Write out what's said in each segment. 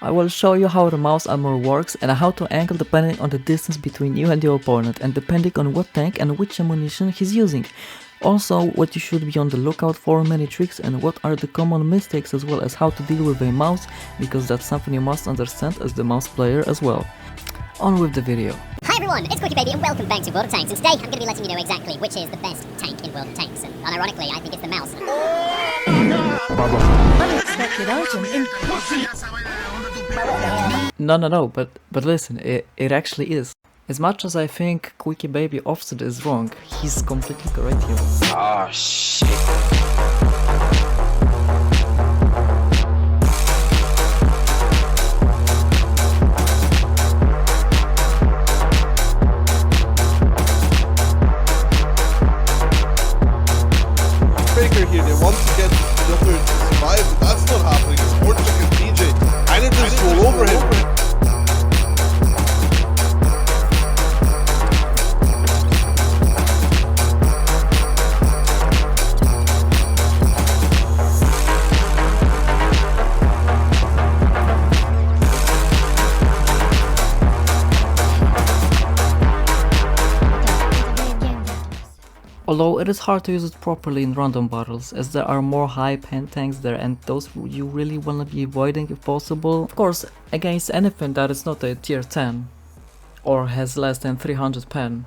I will show you how the mouse armor works and how to angle depending on the distance between you and your opponent and depending on what tank and which ammunition he's using. Also, what you should be on the lookout for, many tricks, and what are the common mistakes, as well as how to deal with a mouse, because that's something you must understand as the mouse player as well. On with the video. Hi everyone, it's Clck Baby and welcome back to World of Tanks, and today I'm going to be letting you know exactly which is the best tank in World of Tanks, and unironically I think it's the mouse. Unexpected item in No, but listen, it actually is. As much as I think Clck Baby offset is wrong, he's completely correct here. Oh shit. Faker here, they want to get the other to survive, but that's not happening. It's Clck and PJ. I need to just roll over him. Although it is hard to use it properly in random battles, as there are more high pen tanks there and those you really wanna be avoiding if possible. Of course, against anything that is not a tier 10 or has less than 300 pen,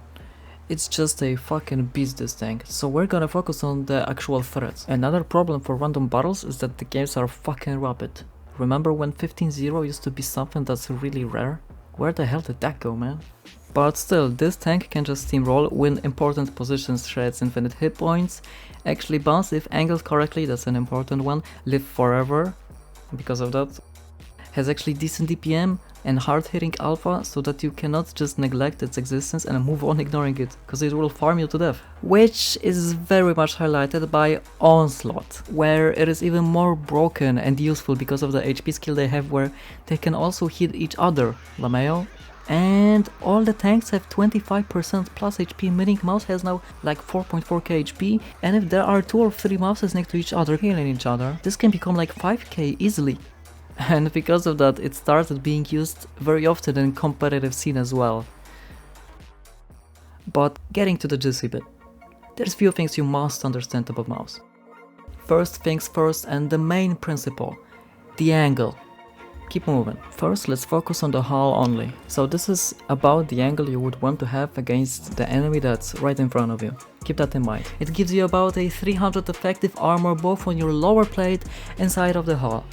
it's just a fucking beast, this tank, so we're gonna focus on the actual threats. Another problem for random battles is that the games are fucking rapid. Remember when 15-0 used to be something that's really rare? Where the hell did that go, man? But still, this tank can just steamroll, win important positions, shreds infinite hit points, actually bounce if angled correctly, that's an important one, live forever, because of that, has actually decent DPM and hard hitting alpha, so that you cannot just neglect its existence and move on ignoring it, because it will farm you to death. Which is very much highlighted by Onslaught, where it is even more broken and useful because of the HP skill they have, where they can also hit each other, LaMayo. And all the tanks have 25% plus HP, meaning mouse has now like 4.4k HP, and if there are 2 or 3 mouses next to each other healing each other, this can become like 5k easily. And because of that, it started being used very often in competitive scene as well. But getting to the juicy bit, there's few things you must understand about mouse. First things first, and the main principle, the angle. Keep moving. First, let's focus on the hull only. So this is about the angle you would want to have against the enemy that's right in front of you. Keep that in mind. It gives you about a 300 effective armor both on your lower plate and side of the hull.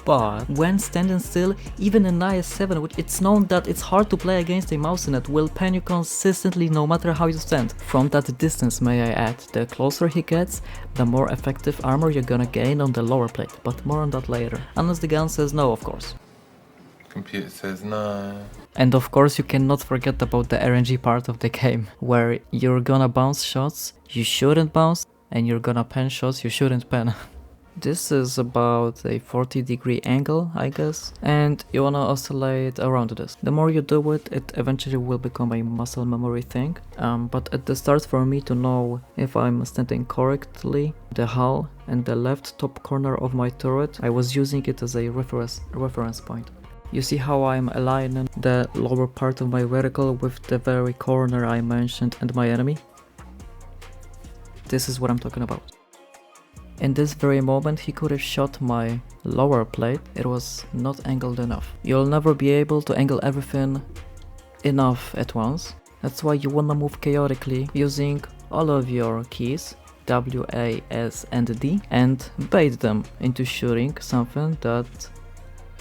But when standing still, even in IS-7, which it's known that it's hard to play against a mouse in it, will pen you consistently no matter how you stand. From that distance, may I add, the closer he gets, the more effective armor you're gonna gain on the lower plate, but more on that later. Unless the gun says no, of course. Computer says no. And of course you cannot forget about the RNG part of the game, where you're gonna bounce shots you shouldn't bounce, and you're gonna pen shots you shouldn't pen. This is about a 40-degree angle, I guess, and you wanna oscillate around this. The more you do it, it eventually will become a muscle memory thing, but at the start, for me to know if I'm standing correctly, the hull and the left top corner of my turret, I was using it as a reference point. You see how I'm aligning the lower part of my vertical with the very corner I mentioned and my enemy? This is what I'm talking about. In this very moment he could have shot my lower plate, it was not angled enough. You'll never be able to angle everything enough at once. That's why you wanna move chaotically using all of your keys, W, A, S and D, and bait them into shooting something that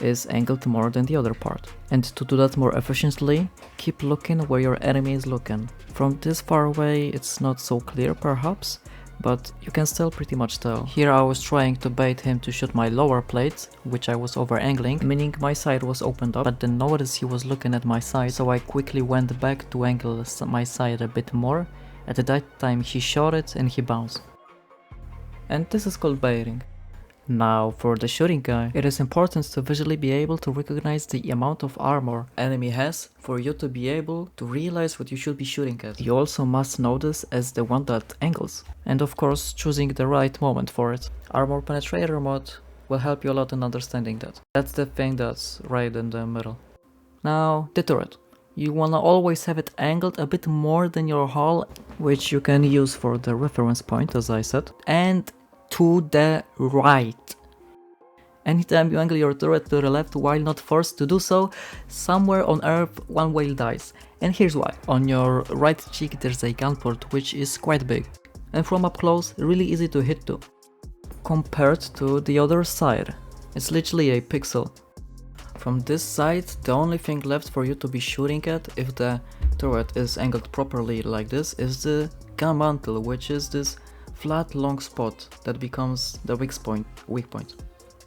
is angled more than the other part. And to do that more efficiently, keep looking where your enemy is looking. From this far away it's not so clear perhaps, but you can still pretty much tell. Here I was trying to bait him to shoot my lower plate, which I was over angling, meaning my side was opened up, but then noticed he was looking at my side, so I quickly went back to angle my side a bit more. At that time he shot it and he bounced. And this is called baiting. Now, for the shooting guy, it is important to visually be able to recognize the amount of armor enemy has for you to be able to realize what you should be shooting at. You also must know this as the one that angles. And of course, choosing the right moment for it. Armor penetrator mod will help you a lot in understanding that. That's the thing that's right in the middle. Now, the turret. You wanna always have it angled a bit more than your hull, which you can use for the reference point, as I said, and to the right. Anytime you angle your turret to the left while not forced to do so, somewhere on Earth one whale dies. And here's why. On your right cheek there's a gun port which is quite big, and from up close really easy to hit to. Compared to the other side, it's literally a pixel. From this side, the only thing left for you to be shooting at, if the turret is angled properly like this, is the gun mantle, which is this flat long spot that becomes the weak point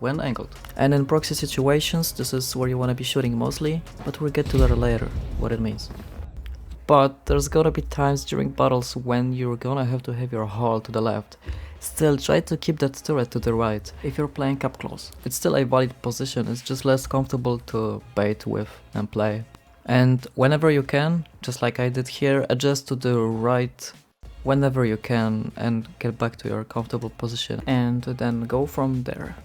when angled. And in proxy situations, this is where you want to be shooting mostly, but we'll get to that later, what it means. But there's gonna be times during battles when you're gonna have to have your hull to the left. Still, try to keep that turret to the right if you're playing up close. It's still a valid position, it's just less comfortable to bait with and play. And whenever you can, just like I did here, adjust to the right whenever you can and get back to your comfortable position, and then go from there.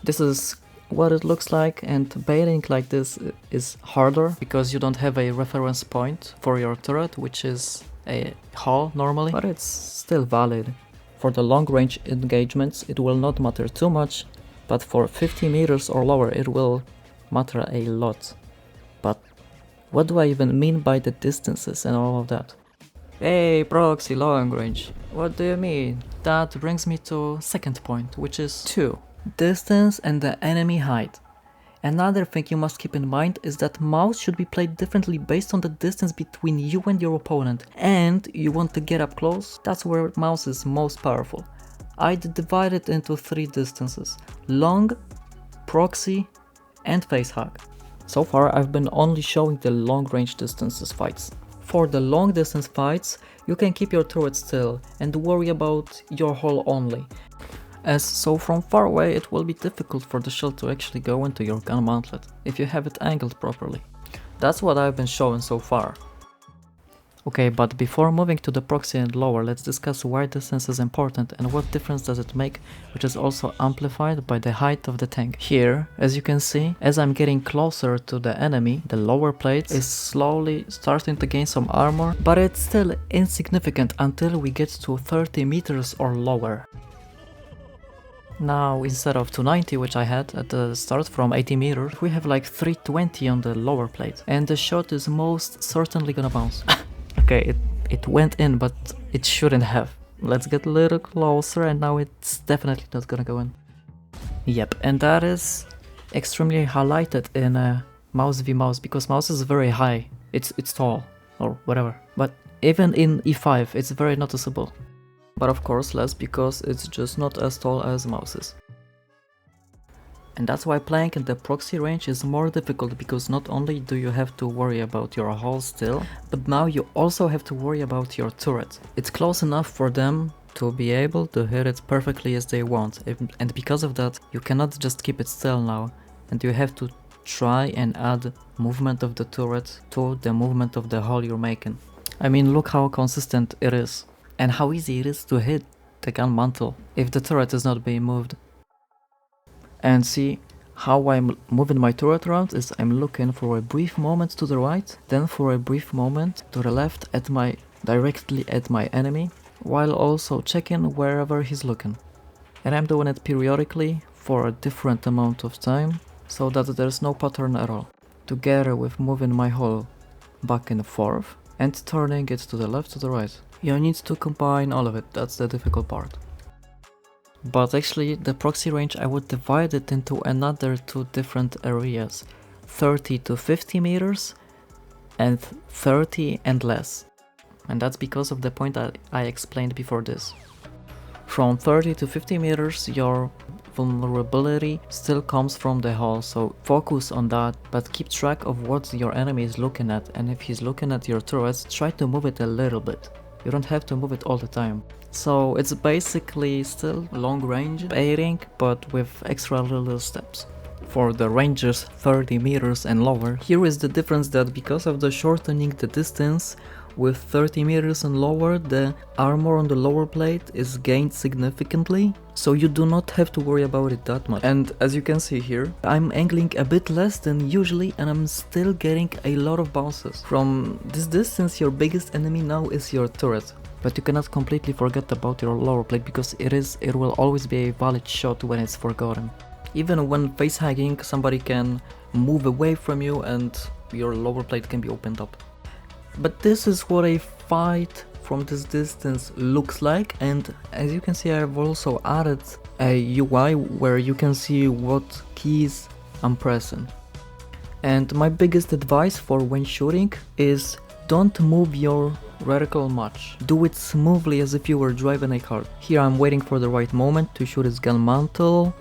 This is what it looks like, and baiting like this is harder because you don't have a reference point for your turret, which is a hull normally, but it's still valid. For the long range engagements it will not matter too much, but for 50 meters or lower it will matter a lot. But what do I even mean by the distances and all of that? Hey, Proxy, long range. What do you mean? That brings me to second point, which is 2. Distance and the enemy height. Another thing you must keep in mind is that mouse should be played differently based on the distance between you and your opponent, and you want to get up close, that's where mouse is most powerful. I'd divide it into 3 distances: long, proxy, and facehug. So far I've been only showing the long range distances fights. For the long distance fights, you can keep your turret still and worry about your hull only. So from far away it will be difficult for the shell to actually go into your gun mantlet if you have it angled properly. That's what I've been showing so far. Okay, but before moving to the proxy and lower, let's discuss why distance is important and what difference does it make, which is also amplified by the height of the tank. Here, as you can see, as I'm getting closer to the enemy, the lower plate is slowly starting to gain some armor, but it's still insignificant until we get to 30 meters or lower. Now, instead of 290, which I had at the start from 80 meters, we have like 320 on the lower plate, and the shot is most certainly gonna bounce. Okay, it went in, but it shouldn't have. Let's get a little closer, and now it's definitely not gonna go in. Yep, and that is extremely highlighted in mouse v mouse, because mouse is very high. It's tall, or whatever. But even in E5, it's very noticeable. But of course less, because it's just not as tall as mouses. And that's why playing in the proxy range is more difficult, because not only do you have to worry about your hull still, but now you also have to worry about your turret. It's close enough for them to be able to hit it perfectly as they want, and because of that you cannot just keep it still now, and you have to try and add movement of the turret to the movement of the hull you're making. I mean, look how consistent it is. And how easy it is to hit the gun mantle if the turret is not being moved. And see, how I'm moving my turret around is I'm looking for a brief moment to the right, then for a brief moment to the left directly at my enemy, while also checking wherever he's looking. And I'm doing it periodically for a different amount of time, so that there's no pattern at all. Together with moving my hull back and forth and turning it to the left, to the right. You need to combine all of it, that's the difficult part. But actually, the proxy range I would divide it into another 2 different areas. 30 to 50 meters and 30 and less. And that's because of the point that I explained before this. From 30 to 50 meters, your vulnerability still comes from the hull, so focus on that, but keep track of what your enemy is looking at, and if he's looking at your turrets, try to move it a little bit. You don't have to move it all the time. So it's basically still long range baiting, but with extra little steps. For the ranges 30 meters and lower, here is the difference, that because of the shortening the distance, with 30 meters and lower, the armor on the lower plate is gained significantly, so you do not have to worry about it that much. And as you can see here, I'm angling a bit less than usually and I'm still getting a lot of bounces. From this distance, your biggest enemy now is your turret. But you cannot completely forget about your lower plate, because it will always be a valid shot when it's forgotten. Even when facehugging, somebody can move away from you and your lower plate can be opened up. But this is what a fight from this distance looks like, and as you can see, I've also added a UI where you can see what keys I'm pressing. And my biggest advice for when shooting is don't move your reticle much. Do it smoothly as if you were driving a car. Here I'm waiting for the right moment to shoot his gun mantle.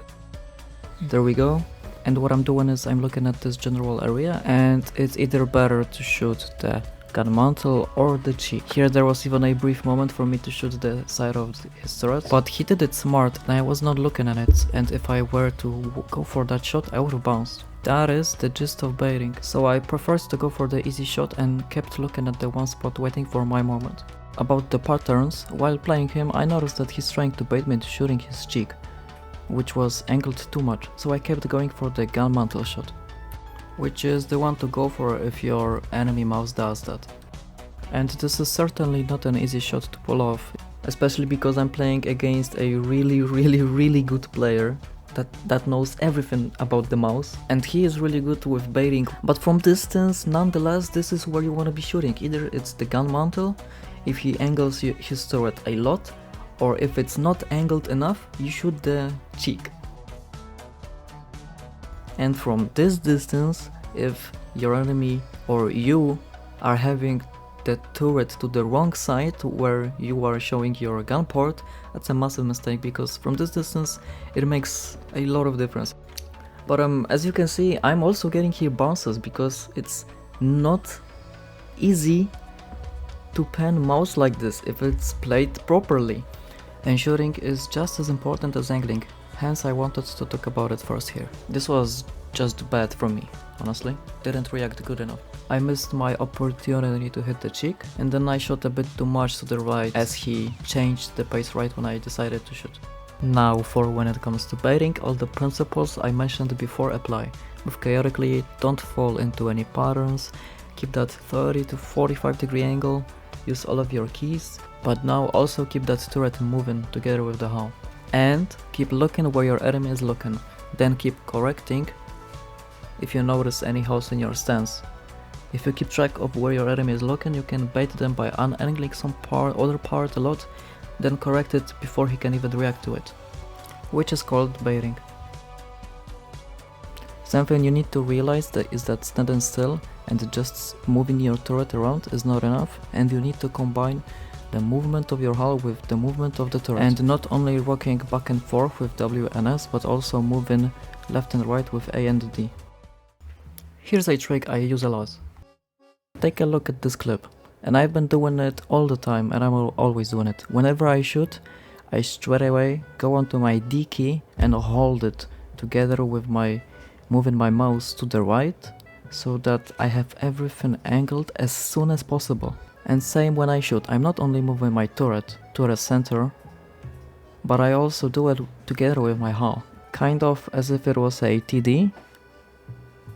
There we go. And what I'm doing is I'm looking at this general area, and it's either better to shoot the gun mantle or the cheek. Here there was even a brief moment for me to shoot the side of his turret, but he did it smart and I was not looking at it, and if I were to go for that shot I would have bounced. That is the gist of baiting, so I preferred to go for the easy shot and kept looking at the one spot waiting for my moment. About the patterns, while playing him I noticed that he's trying to bait me into shooting his cheek, which was angled too much, so I kept going for the gun mantle shot, which is the one to go for if your enemy mouse does that. And this is certainly not an easy shot to pull off, especially because I'm playing against a really good player that knows everything about the mouse, and he is really good with baiting. But from distance, nonetheless, this is where you want to be shooting. Either it's the gun mantle, if he angles his turret a lot, or if it's not angled enough, you shoot the cheek. And from this distance, if your enemy or you are having the turret to the wrong side where you are showing your gun port, that's a massive mistake, because from this distance it makes a lot of difference. But as you can see, I'm also getting here bounces because it's not easy to pan mouse like this if it's played properly. And shooting is just as important as angling, hence I wanted to talk about it first here. This was just bad from me, honestly. Didn't react good enough. I missed my opportunity to hit the cheek, and then I shot a bit too much to the right as he changed the pace right when I decided to shoot. Now for when it comes to baiting, all the principles I mentioned before apply. Move chaotically, don't fall into any patterns, keep that 30 to 45 degree angle, use all of your keys, but now also keep that turret moving together with the hull. And keep looking where your enemy is looking, then keep correcting if you notice any holes in your stance. If you keep track of where your enemy is looking, you can bait them by unangling some other part a lot, then correct it before he can even react to it, which is called baiting. Something you need to realize is that standing still and just moving your turret around is not enough, and you need to combine the movement of your hull with the movement of the turret, and not only rocking back and forth with W and S, but also moving left and right with A and D. Here's a trick I use a lot. Take a look at this clip, and I've been doing it all the time, and I'm always doing it. Whenever I shoot, I straight away go onto my D key and hold it together with moving my mouse to the right, so that I have everything angled as soon as possible. And same when I shoot, I'm not only moving my turret to the center, but I also do it together with my hull, kind of as if it was a TD,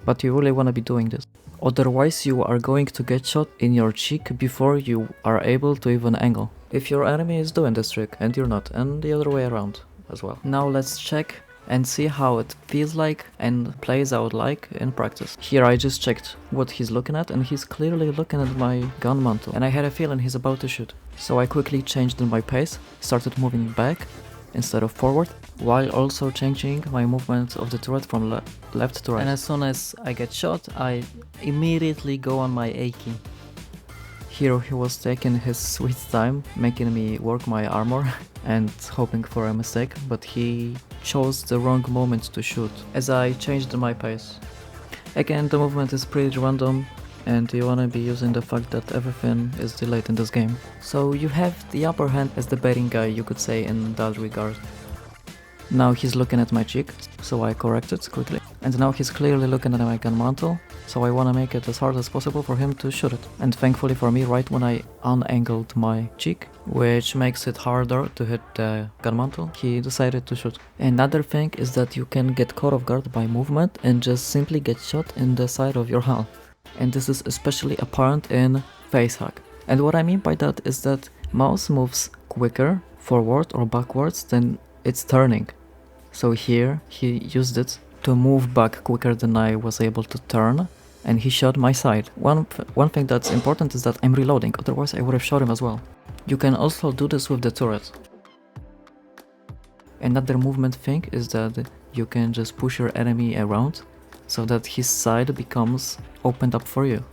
but you really want to be doing this. Otherwise you are going to get shot in your cheek before you are able to even angle, if your enemy is doing this trick and you're not, and the other way around as well. Now let's check and see how it feels like and plays out like in practice. Here I just checked what he's looking at, and he's clearly looking at my gun mantle, and I had a feeling he's about to shoot. So I quickly changed my pace, started moving back instead of forward, while also changing my movement of the turret from left to right. And as soon as I get shot, I immediately go on my A key. Here he was taking his sweet time, making me work my armor and hoping for a mistake, but he chose the wrong moment to shoot as I changed my pace. Again, the movement is pretty random, and you wanna be using the fact that everything is delayed in this game. So you have the upper hand as the baiting guy, you could say, in that regard. Now he's looking at my cheek, so I correct it quickly. And now he's clearly looking at my gun mantle, so I wanna make it as hard as possible for him to shoot it. And thankfully for me, right when I unangled my cheek, which makes it harder to hit the gun mantle, he decided to shoot. Another thing is that you can get caught off guard by movement and just simply get shot in the side of your hull. And this is especially apparent in Facehug. And what I mean by that is that mouse moves quicker forward or backwards than it's turning. So here he used it to move back quicker than I was able to turn, and he shot my side. One thing that's important is that I'm reloading, otherwise I would have shot him as well. You can also do this with the turret. Another movement thing is that you can just push your enemy around so that his side becomes opened up for you.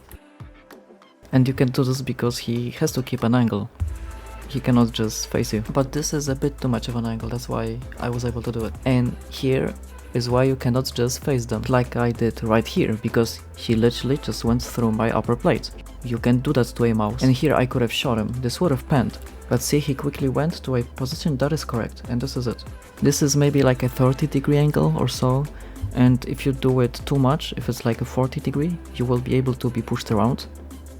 And you can do this because he has to keep an angle. He cannot just face you. But this is a bit too much of an angle, that's why I was able to do it. And here is why you cannot just face them, like I did right here, because he literally just went through my upper plate. You can do that to a mouse. And here I could have shot him, this would have panned. But see, he quickly went to a position that is correct, and this is it. This is maybe like a 30-degree angle or so, and if you do it too much, if it's like a 40-degree, you will be able to be pushed around,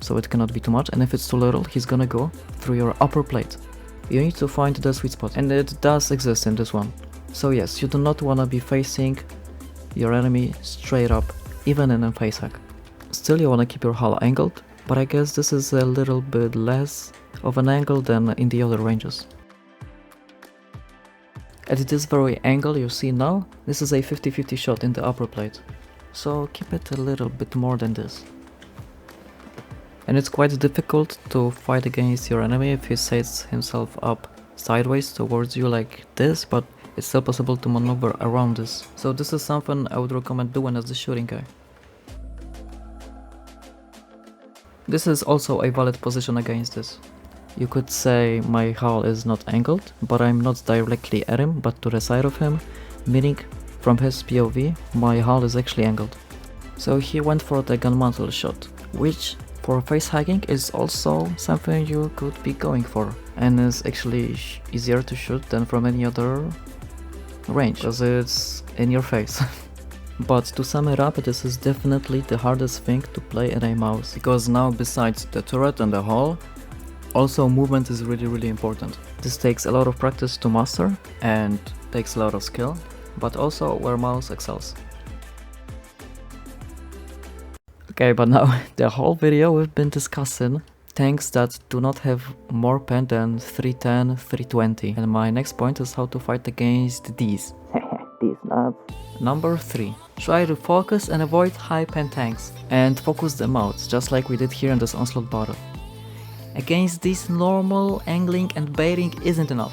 so it cannot be too much, and if it's too little, he's gonna go through your upper plate. You need to find the sweet spot, and it does exist in this one. So yes, you do not wanna be facing your enemy straight up, even in a facehug. Still, you wanna keep your hull angled, but I guess this is a little bit less of an angle than in the other ranges. At this very angle you see now, this is a 50-50 shot in the upper plate, so keep it a little bit more than this. And it's quite difficult to fight against your enemy if he sets himself up sideways towards you like this, but it's still possible to maneuver around this. So this is something I would recommend doing as the shooting guy. This is also a valid position against this. You could say my hull is not angled, but I'm not directly at him, but to the side of him, meaning from his POV, my hull is actually angled. So he went for the gun mantle shot, which for facehugging is also something you could be going for, and is actually easier to shoot than from any other range, because it's in your face. But to sum it up, this is definitely the hardest thing to play in a mouse, because now besides the turret and the hull, also movement is really important. This takes a lot of practice to master and takes a lot of skill, but also where mouse excels. Okay, but now the whole video we've been discussing tanks that do not have more pen than 310, 320, and my next point is how to fight against these. These nuts. Number 3. Try to focus and avoid high pen tanks, and focus them out, just like we did here in this Onslaught battle. Against these, normal angling and baiting isn't enough.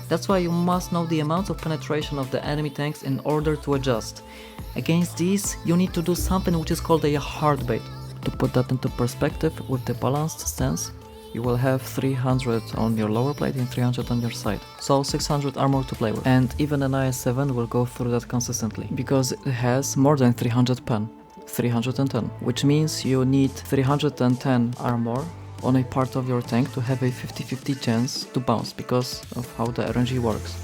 That's why you must know the amount of penetration of the enemy tanks in order to adjust. Against these, you need to do something which is called a hard bait. To put that into perspective, with the balanced stance, you will have 300 on your lower plate and 300 on your side. So 600 armor to play with. And even an IS-7 will go through that consistently, because it has more than 300 pen. 310, which means you need 310 armor on a part of your tank to have a 50-50 chance to bounce, because of how the RNG works.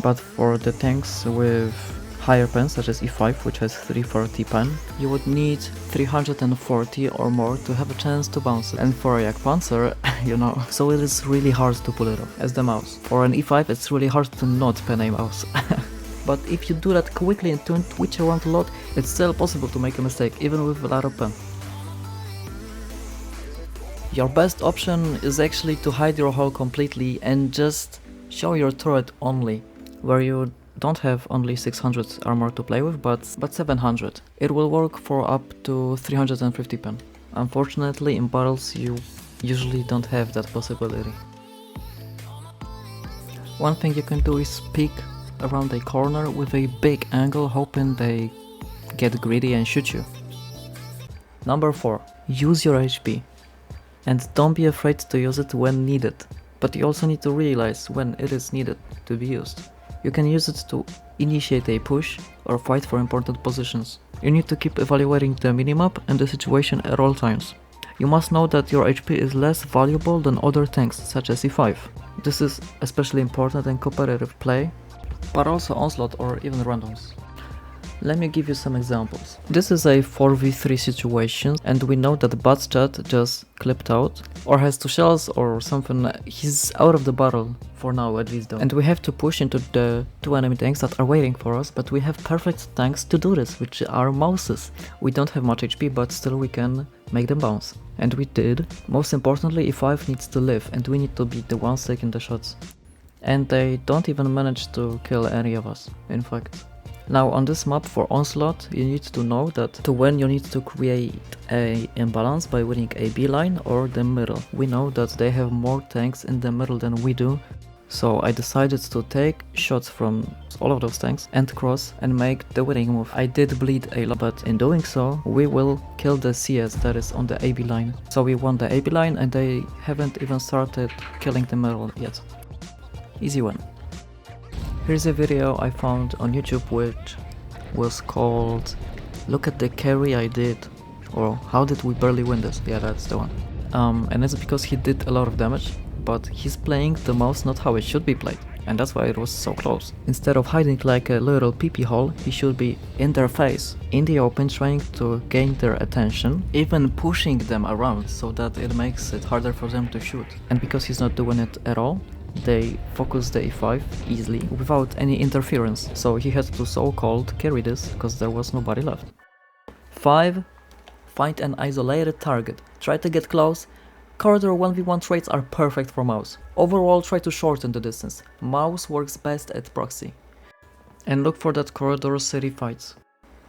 But for the tanks with higher pen, such as E5, which has 340 pen, you would need 340 or more to have a chance to bounce it. And for a Jagdpanzer, you know, so it is really hard to pull it off as the mouse. For an E5, it's really hard to not pen a mouse. But if you do that quickly and twitch around a lot, it's still possible to make a mistake, even with a lot of pen. Your best option is actually to hide your hull completely and just show your turret only, where you don't have only 600 armor to play with, but 700. It will work for up to 350 pen. Unfortunately, in battles you usually don't have that possibility. One thing you can do is peek around a corner with a big angle, hoping they get greedy and shoot you. Number 4. Use your HP. And don't be afraid to use it when needed, but you also need to realize when it is needed to be used. You can use it to initiate a push or fight for important positions. You need to keep evaluating the minimap and the situation at all times. You must know that your HP is less valuable than other tanks, such as E5. This is especially important in competitive play, but also Onslaught or even randoms. Let me give you some examples. This is a 4v3 situation, and we know that Butchat just clipped out, or has 2 shells or something. He's out of the battle, for now at least though. And we have to push into the 2 enemy tanks that are waiting for us, but we have perfect tanks to do this, which are mouses. We don't have much HP, but still we can make them bounce. And we did. Most importantly, E5 needs to live, and we need to be the ones taking the shots. And they don't even manage to kill any of us, in fact. Now on this map for Onslaught, you need to know that to win you need to create a imbalance by winning a B line or the middle. We know that they have more tanks in the middle than we do, so I decided to take shots from all of those tanks and cross and make the winning move. I did bleed a lot, but in doing so we will kill the CS that is on the AB line. So we won the AB line and they haven't even started killing the middle yet. Easy win. Here's a video I found on YouTube which was called "Look at the carry I did," or "How did we barely win this?" Yeah, that's the one. And it's because he did a lot of damage, but he's playing the mouse not how it should be played, and that's why it was so close. Instead of hiding like a little pee-pee hole, he should be in their face, in the open, trying to gain their attention, even pushing them around so that it makes it harder for them to shoot. And because he's not doing it at all, they focus the E5 easily without any interference, so he had to so-called carry this because there was nobody left. 5. Find an isolated target. Try to get close. Corridor 1v1 traits are perfect for mouse. Overall, try to shorten the distance. Mouse works best at proxy. And look for that corridor city fights.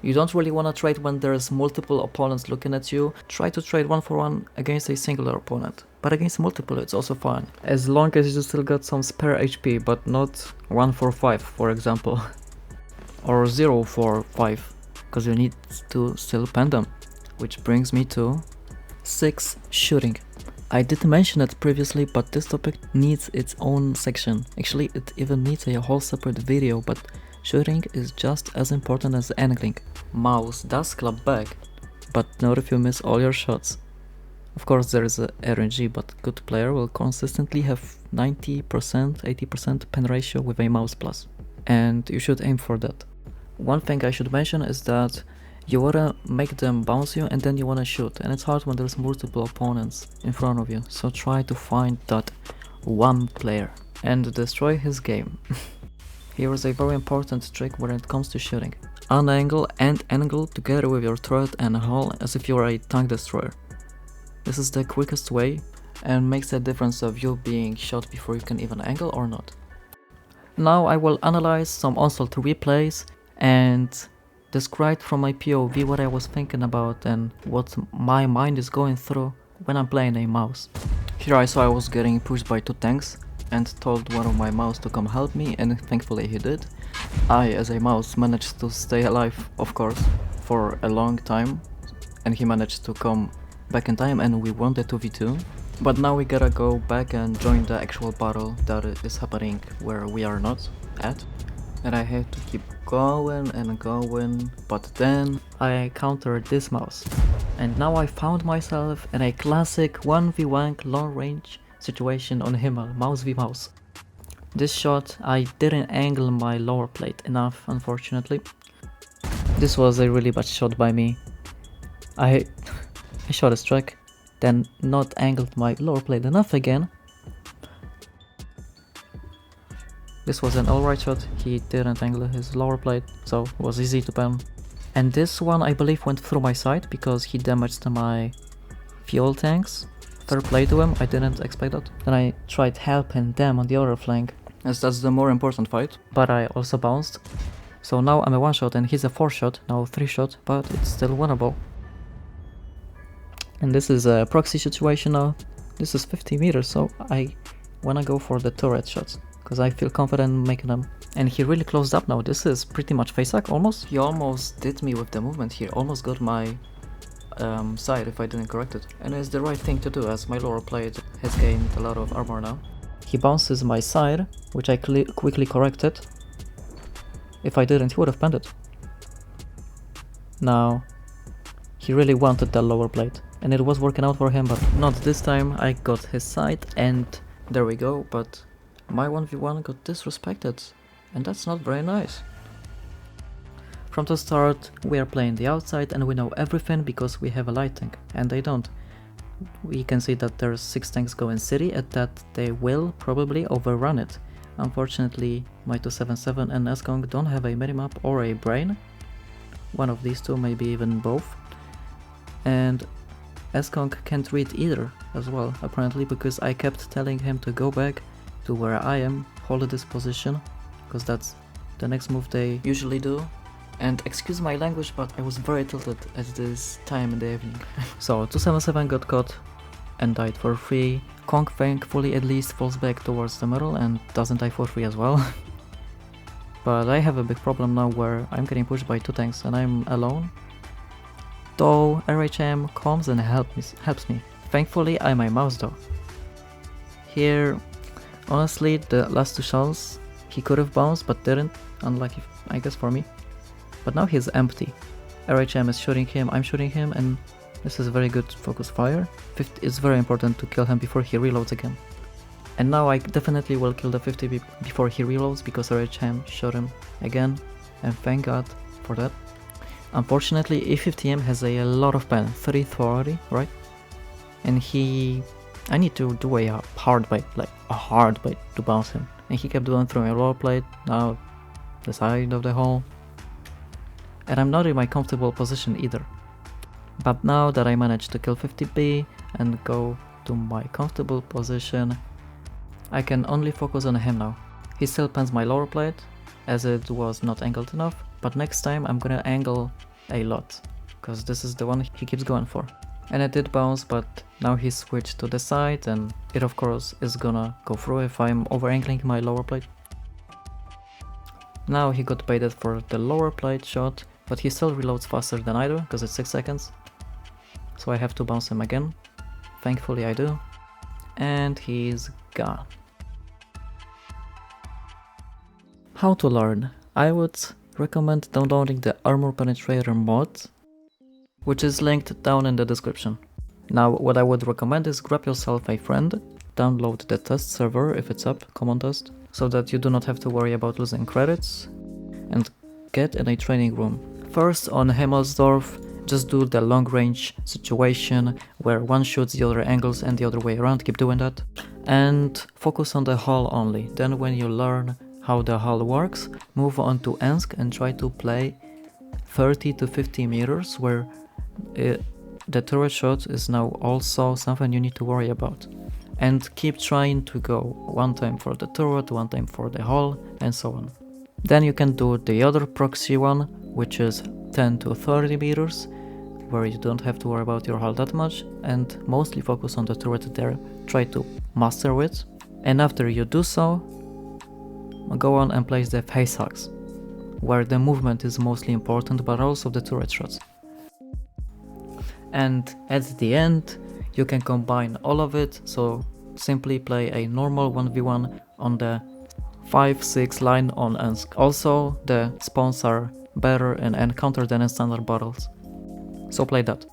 You don't really want to trade when there's multiple opponents looking at you. Try to trade 1-for-1 against a singular opponent. But against multiple it's also fine. As long as you still got some spare HP, but not 1-for-5 for example. Or 0-for-5, because you need to still pen them. Which brings me to 6. Shooting. I did mention it previously, but this topic needs its own section. Actually, it even needs a whole separate video, but shooting is just as important as angling. Mouse does clap back, but not if you miss all your shots. Of course there is a RNG, but good player will consistently have 90%, 80% pen ratio with a mouse plus. And you should aim for that. One thing I should mention is that you wanna make them bounce you and then you wanna shoot, and it's hard when there's multiple opponents in front of you, so try to find that one player and destroy his game. Here is a very important trick when it comes to shooting. Unangle and angle together with your turret and hull as if you are a tank destroyer. This is the quickest way and makes the difference of you being shot before you can even angle or not. Now I will analyze some Onslaught replays and describe from my POV what I was thinking about and what my mind is going through when I'm playing a mouse. Here I saw I was getting pushed by 2 tanks and told one of my mouse to come help me, and thankfully he did. I, as a mouse, managed to stay alive, of course, for a long time, and he managed to come back in time and we won the 2v2. But now we gotta go back and join the actual battle that is happening where we are not at. And I have to keep going and going, but then I encountered this mouse. And now I found myself in a classic 1v1 long range situation on Himmel, mouse v mouse. This shot, I didn't angle my lower plate enough, unfortunately. This was a really bad shot by me. I shot a strike, then not angled my lower plate enough again. This was an alright shot, he didn't angle his lower plate, so it was easy to pen. And this one I believe went through my side because he damaged my fuel tanks. Fair play to him, I didn't expect that. Then I tried helping them on the other flank, as that's the more important fight, but I also bounced. So now I'm a 1-shot and he's a 4-shot, now 3-shot, but it's still winnable. And this is a proxy situation now. This is 50 meters, so I wanna go for the turret shots, because I feel confident making them. And he really closed up now. This is pretty much Facehug almost. He almost did me with the movement here, almost got my side if I didn't correct it. And it's the right thing to do as my lower plate has gained a lot of armor now. He bounces my side, which I quickly corrected. If I didn't, he would have penned it. Now, he really wanted that lower plate, and it was working out for him, but not this time. I got his side, and there we go, but my 1v1 got disrespected, and that's not very nice. From the start, we are playing the outside and we know everything because we have a light tank, and they don't. We can see that there's 6 tanks going city and that they will probably overrun it. Unfortunately, my 277 and Skong don't have a minimap or a brain. One of these two, maybe even both. And Skong can't read either as well, apparently, because I kept telling him to go back to where I am, hold this position, because that's the next move they usually do. And excuse my language, but I was very tilted at this time in the evening. So 277 got caught and died for free. Kong thankfully at least falls back towards the middle and doesn't die for free as well. But I have a big problem now where I'm getting pushed by 2 tanks and I'm alone. Though RHM comes and helps me. Thankfully I'm a mouse though. Here, honestly, the last 2 shells he could have bounced but didn't, unlucky I guess for me. But now he's empty. RHM is shooting him, I'm shooting him, and this is very good focus fire. It's very important to kill him before he reloads again. And now I definitely will kill the 50 before he reloads because RHM shot him again, and thank God for that. Unfortunately, E50M has a lot of pen, 330, right? And I need to do a hard bait, like a hard bait to bounce him. And he kept going through my lower plate, now the side of the hole. And I'm not in my comfortable position either. But now that I managed to kill 50B and go to my comfortable position, I can only focus on him now. He still pens my lower plate, as it was not angled enough, but next time I'm gonna angle a lot, because this is the one he keeps going for. And it did bounce, but now he switched to the side, and it of course is gonna go through if I'm over angling my lower plate. Now he got baited for the lower plate shot, but he still reloads faster than I do, because it's 6 seconds. So I have to bounce him again. Thankfully I do. And he's gone. How to learn? I would recommend downloading the Armour Penetrator mod, which is linked down in the description. Now what I would recommend is grab yourself a friend, download the test server if it's up, common test, so that you do not have to worry about losing credits, and get in a training room. First on Himmelsdorf, just do the long range situation where one shoots the other angles and the other way around, keep doing that. And focus on the hull only. Then when you learn how the hull works, move on to Ensk and try to play 30 to 50 meters where the turret shot is now also something you need to worry about. And keep trying to go 1 time for the turret, 1 time for the hull, and so on. Then you can do the other proxy one, which is 10 to 30 meters, where you don't have to worry about your hull that much, and mostly focus on the turret there, try to master it. And after you do so, go on and place the facehugs, where the movement is mostly important, but also the turret shots. And at the end, you can combine all of it, so simply play a normal 1v1 on the 5-6 line on Ensk. Also, the spawns are better in encounter than in standard battles, so play that.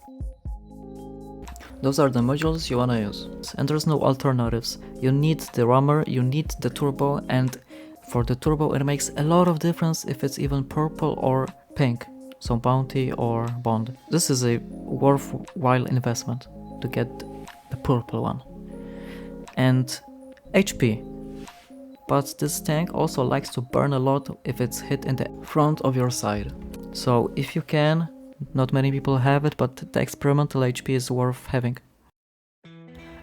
Those are the modules you wanna use, and there's no alternatives. You need the rammer, you need the turbo, and for the turbo it makes a lot of difference if it's even purple or pink, so bounty or bond. This is a worthwhile investment to get the purple one. And HP. But this tank also likes to burn a lot if it's hit in the front of your side. So if you can, not many people have it, but the experimental HP is worth having.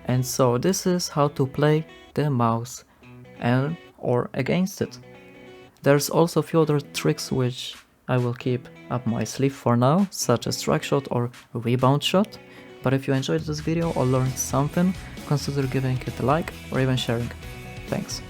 And so this is how to play the mouse and or against it. There's also a few other tricks which I will keep up my sleeve for now, such as track shot or rebound shot. But if you enjoyed this video or learned something, consider giving it a like or even sharing. Thanks.